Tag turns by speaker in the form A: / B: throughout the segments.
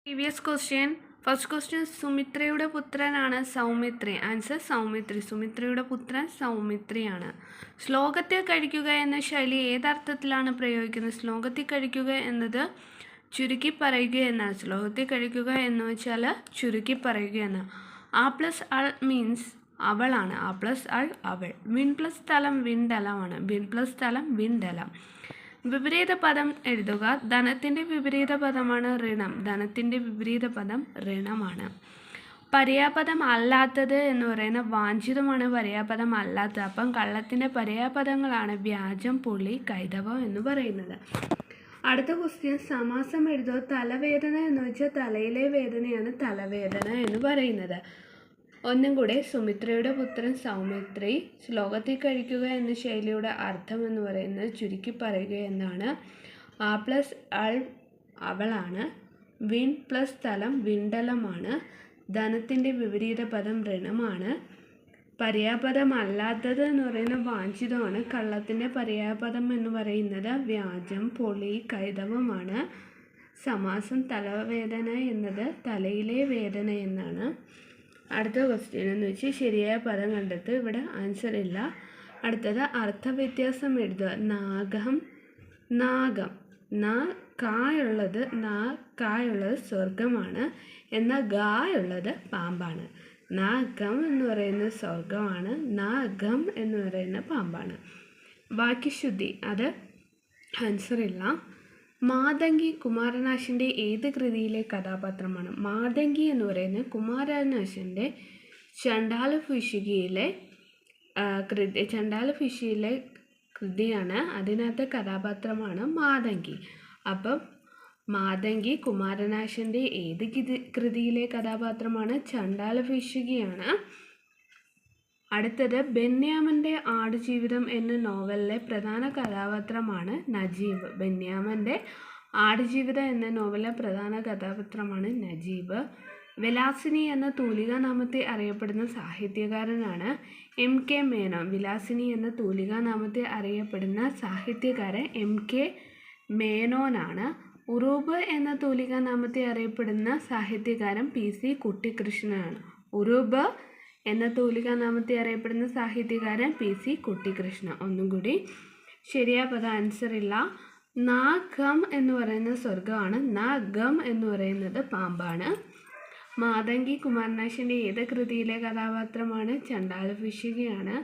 A: Previous question. First question, സുമിത്രയുടെ പുത്രനാണ് Saumitri. Answer Saumitri. സുമിത്രയുടെ പുത്രൻ സൗമിത്രിയാണ്. ശ്ലോകത്തിൽ കഴിക്കുക എന്ന ശൈലി ഏതർത്ഥത്തിലാണ് പ്രയോഗിക്കുന്നത്? ശ്ലോകത്തിൽ കഴിക്കുക എന്നത് ചുരുക്കി പറയുക എന്നാണ്. ശ്ലോകത്തിൽ കഴിക്കുക എന്ന് വെച്ചാൽ ചുരുക്കി പറയുക എന്നാണ്. ആ പ്ലസ് അൾ മീൻസ് അവളാണ്. ആ പ്ലസ് അൾ അവൾ. വിൺ പ്ലസ് സ്ഥലം വിണ്ടലമാണ്. വിൺ പ്ലസ് സ്ഥലം വിണ്ടലം. വിപരീത പദം എഴുതുക. ധനത്തിൻ്റെ വിപരീത പദമാണ് ഋണം. ധനത്തിൻ്റെ വിപരീത പദം ഋണമാണ്. പര്യാപദം അല്ലാത്തത് എന്ന് പറയുന്നത് വാഞ്ചിതമാണ്. പര്യാപദം അല്ലാത്തത്. അപ്പം കള്ളത്തിൻ്റെ പര്യാപദങ്ങളാണ് വ്യാജം, പുളി, കൈതവം എന്ന് പറയുന്നത്. അടുത്ത ക്വസ്റ്റ്യൻ, സമാസം എഴുതുക. തലവേദന എന്ന് വെച്ചാൽ തലയിലെ വേദനയാണ് തലവേദന എന്ന് പറയുന്നത്. ഒന്നും കൂടെ, സുമിത്രയുടെ പുത്രൻ സൗമിത്രി. ശ്ലോകത്തിൽ കഴിക്കുക എന്ന ശൈലിയുടെ അർത്ഥം എന്ന് പറയുന്നത് ചുരുക്കി പറയുക എന്നാണ്. ആ പ്ലസ് അൾ അവളാണ്. വിൺ പ്ലസ് സ്ഥലം വിണ്ടലമാണ്. ധനത്തിൻ്റെ വിപരീത പദം ഋണമാണ്. പര്യാപദം അല്ലാത്തത് എന്ന് പറയുന്നത് വാഞ്ചിതമാണ്. കള്ളത്തിൻ്റെ പര്യാപദം എന്ന് പറയുന്നത് വ്യാജം, പൊളി, കൈതവമാണ്. സമാസം തലവേദന എന്നത് തലയിലെ വേദന എന്നാണ്. അടുത്ത ക്വസ്റ്റ്യൻ എന്ന് വെച്ചാൽ ശരിയായ പദം കണ്ടെത്ത്. ഇവിടെ ആൻസർ ഇല്ല. അടുത്തത് അർത്ഥവ്യത്യാസം എഴുതുക. നാഗം, നാഗം. കായുള്ളത് സ്വർഗമാണ്. എന്നാൽ ഗായുള്ളത് പാമ്പാണ്. നാഗം എന്ന് പറയുന്നത് സ്വർഗമാണ്. നാഗം എന്ന് പറയുന്നത് പാമ്പാണ്. വാക്യശുദ്ധി, അത് ആൻസർ ഇല്ല. മാതങ്കി കുമാരനാശൻ്റെ ഏത് കൃതിയിലെ കഥാപാത്രമാണ്? മാതങ്കി എന്ന് പറയുന്നത് കുമാരനാശൻ്റെ ചണ്ഡാലഭിഷികയിലെ കൃതിയാണ്. അതിനകത്തെ കഥാപാത്രമാണ് മാതങ്കി. അപ്പം മാതങ്കി കുമാരനാശൻ്റെ ഏത് കൃതിയിലെ കഥാപാത്രമാണ്? ചണ്ഡാലഭിഷികയാണ്. അടുത്തത്, ബെന്യാമിൻ്റെ ആടുജീവിതം എന്ന നോവലിലെ പ്രധാന കഥാപാത്രമാണ് നജീബ്. ബെന്യാമിൻ്റെ ആടുജീവിതം എന്ന നോവലിലെ പ്രധാന കഥാപാത്രമാണ് നജീബ്. വിലാസിനി എന്ന തൂലികാനാമത്തെ അറിയപ്പെടുന്ന സാഹിത്യകാരനാണ് M.K. മേനോൻ. വിലാസിനി എന്ന തൂലികാനാമത്തെ അറിയപ്പെടുന്ന സാഹിത്യകാരൻ M.K. മേനോനാണ്. ഉറൂബ് എന്ന തൂലികാനാമത്തെ അറിയപ്പെടുന്ന സാഹിത്യകാരൻ P.C. കുട്ടിക്കൃഷ്ണനാണ്. ഉറൂബ് എന്ന തൂലികാനാമത്തെ അറിയപ്പെടുന്ന സാഹിത്യകാരൻ P.C. കുട്ടിക്കൃഷ്ണ. ഒന്നും കൂടി, ശരിയായ പദം ആൻസർ ഇല്ല. നാഗം എന്ന് പറയുന്നത് സ്വർഗമാണ്. നാഗം എന്ന് പറയുന്നത് പാമ്പാണ്. മാതങ്കി കുമാരനാശൻ്റെ ഏത് കൃതിയിലെ കഥാപാത്രമാണ്? ചണ്ഡാലഭിഷികയാണ്.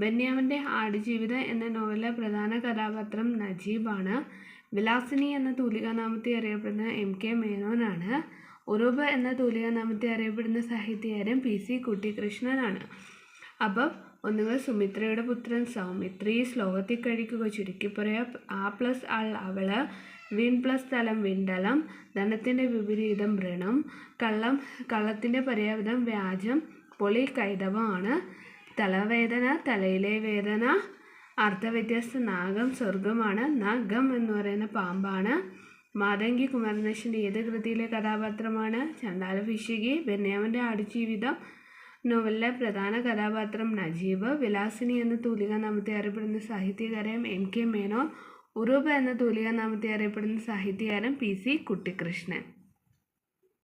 A: ബെന്യാമിൻ്റെ ആടുജീവിതം എന്ന നോവലിലെ പ്രധാന കഥാപാത്രം നജീബാണ്. വിലാസിനി എന്ന തൂലികാനാമത്തെ അറിയപ്പെടുന്ന M.K. മേനോനാണ്. ഉറൂബ് എന്ന തൂലികാനാമത്തെ അറിയപ്പെടുന്ന സാഹിത്യകാരൻ P.C. കുട്ടിക്കൃഷ്ണനാണ്. അപ്പം ഒന്നുകിൽ സുമിത്രയുടെ പുത്രൻ സൗമിത്രി. ശ്ലോകത്തിൽ കഴിക്കുക ചുരുക്കി പറയുക. ആ പ്ലസ് അൾ അവള്. വിൺ പ്ലസ് സ്ഥലം വിണ്ടലം. ധനത്തിൻ്റെ വിപരീതം ഋണം. കള്ളത്തിൻ്റെ പര്യാപദം വ്യാജം, പൊളി, കൈതവമാണ്. തലവേദന തലയിലെ വേദന. അർത്ഥവ്യത്യാസം നാഗം സ്വർഗമാണ്. നാഗം എന്ന് പറയുന്ന പാമ്പാണ്. മാതങ്കി കുമാരനാശൻ്റെ ഏത് കൃതിയിലെ കഥാപാത്രമാണ്? ചണ്ഡാലഭിഷികി. ബെന്യാമിൻ്റെ ആടുജീവിതം നോവലിലെ പ്രധാന കഥാപാത്രം നജീബ്. വിലാസിനി എന്ന തൂലികാനാമത്തെ അറിയപ്പെടുന്ന സാഹിത്യകാരൻ M.K. മേനോൻ. ഉറൂബ് എന്ന തൂലികാനാമത്തെ അറിയപ്പെടുന്ന സാഹിത്യകാരൻ P.C. കുട്ടിക്കൃഷ്ണൻ.